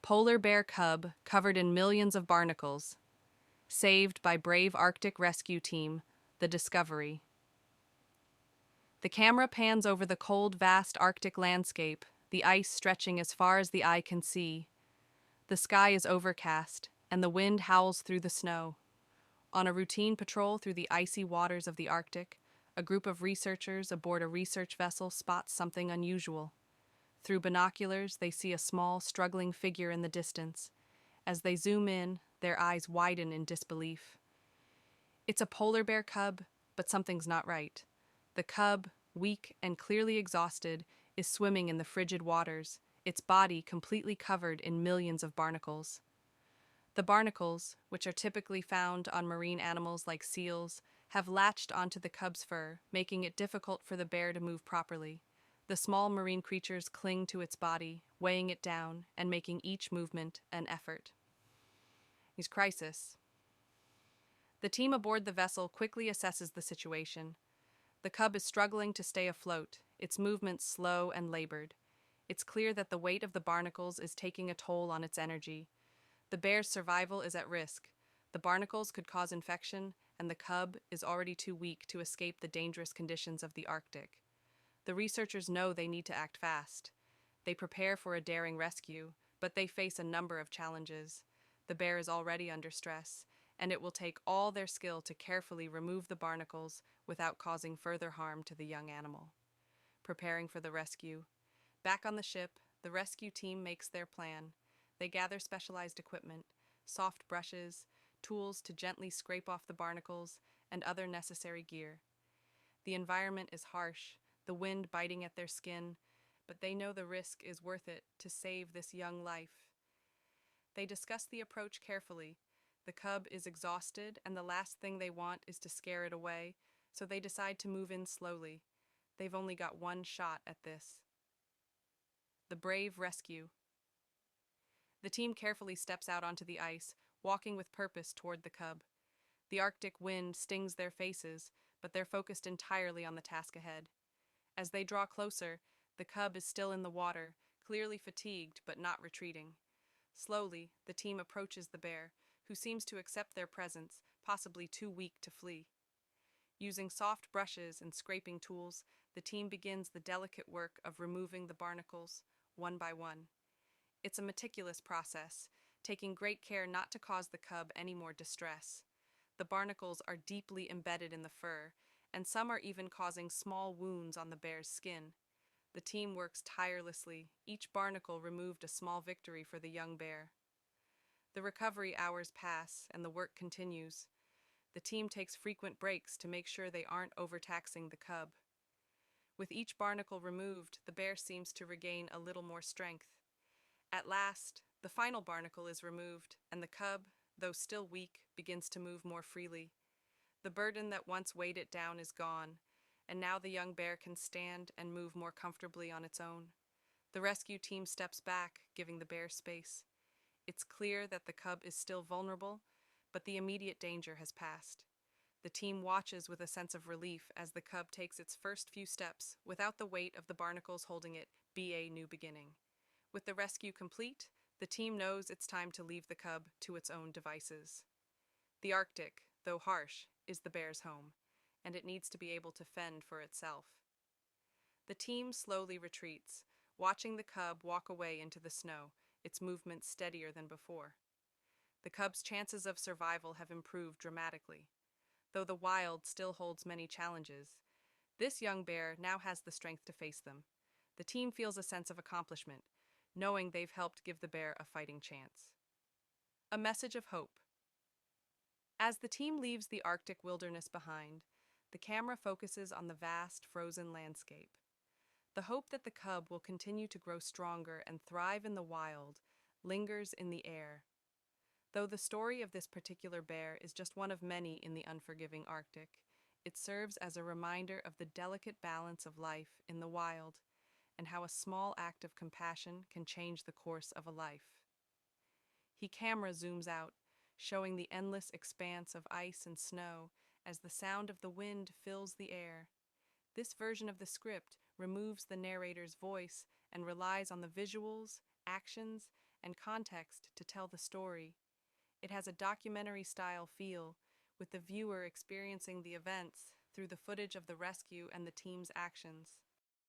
Polar bear cub covered in millions of barnacles, saved by brave Arctic rescue team, the Discovery. The camera pans over the cold, vast Arctic landscape, the ice stretching as far as the eye can see. The sky is overcast, and the wind howls through the snow. On a routine patrol through the icy waters of the Arctic, a group of researchers aboard a research vessel spots something unusual. Through binoculars, they see a small, struggling figure in the distance. As they zoom in, their eyes widen in disbelief. It's a polar bear cub, but something's not right. The cub, weak and clearly exhausted, is swimming in the frigid waters, its body completely covered in millions of barnacles. The barnacles, which are typically found on marine animals like seals, have latched onto the cub's fur, making it difficult for the bear to move properly. The small marine creatures cling to its body, weighing it down and making each movement an effort. Crisis. The team aboard the vessel quickly assesses the situation. The cub is struggling to stay afloat, its movements slow and labored. It's clear that the weight of the barnacles is taking a toll on its energy. The bear's survival is at risk. The barnacles could cause infection, and the cub is already too weak to escape the dangerous conditions of the Arctic. The researchers know they need to act fast. They prepare for a daring rescue, but they face a number of challenges. The bear is already under stress, and it will take all their skill to carefully remove the barnacles without causing further harm to the young animal. Preparing for the rescue. Back on the ship, the rescue team makes their plan. They gather specialized equipment, soft brushes, tools to gently scrape off the barnacles, and other necessary gear. The environment is harsh, the wind biting at their skin, but they know the risk is worth it to save this young life. They discuss the approach carefully. The cub is exhausted, and the last thing they want is to scare it away, so they decide to move in slowly. They've only got one shot at this. The brave rescue. The team carefully steps out onto the ice, walking with purpose toward the cub. The Arctic wind stings their faces, but they're focused entirely on the task ahead. As they draw closer, the cub is still in the water, clearly fatigued but not retreating. Slowly, the team approaches the bear, who seems to accept their presence, possibly too weak to flee. Using soft brushes and scraping tools, the team begins the delicate work of removing the barnacles, one by one. It's a meticulous process, taking great care not to cause the cub any more distress. The barnacles are deeply embedded in the fur, and some are even causing small wounds on the bear's skin. The team works tirelessly, each barnacle removed a small victory for the young bear. The recovery hours pass, and the work continues. The team takes frequent breaks to make sure they aren't overtaxing the cub. With each barnacle removed, the bear seems to regain a little more strength. At last, the final barnacle is removed, and the cub, though still weak, begins to move more freely. The burden that once weighed it down is gone, and now the young bear can stand and move more comfortably on its own. The rescue team steps back, giving the bear space. It's clear that the cub is still vulnerable, but the immediate danger has passed. The team watches with a sense of relief as the cub takes its first few steps without the weight of the barnacles holding it, be a new beginning. With the rescue complete, the team knows it's time to leave the cub to its own devices. The Arctic, though harsh, is the bear's home, and it needs to be able to fend for itself. The team slowly retreats, watching the cub walk away into the snow, its movements steadier than before. The cub's chances of survival have improved dramatically. Though the wild still holds many challenges, this young bear now has the strength to face them. The team feels a sense of accomplishment, knowing they've helped give the bear a fighting chance. A message of hope. As the team leaves the Arctic wilderness behind, the camera focuses on the vast, frozen landscape. The hope that the cub will continue to grow stronger and thrive in the wild lingers in the air. Though the story of this particular bear is just one of many in the unforgiving Arctic, it serves as a reminder of the delicate balance of life in the wild and how a small act of compassion can change the course of a life. Camera zooms out, showing the endless expanse of ice and snow as the sound of the wind fills the air. This version of the script removes the narrator's voice and relies on the visuals, actions, and context to tell the story. It has a documentary-style feel, with the viewer experiencing the events through the footage of the rescue and the team's actions.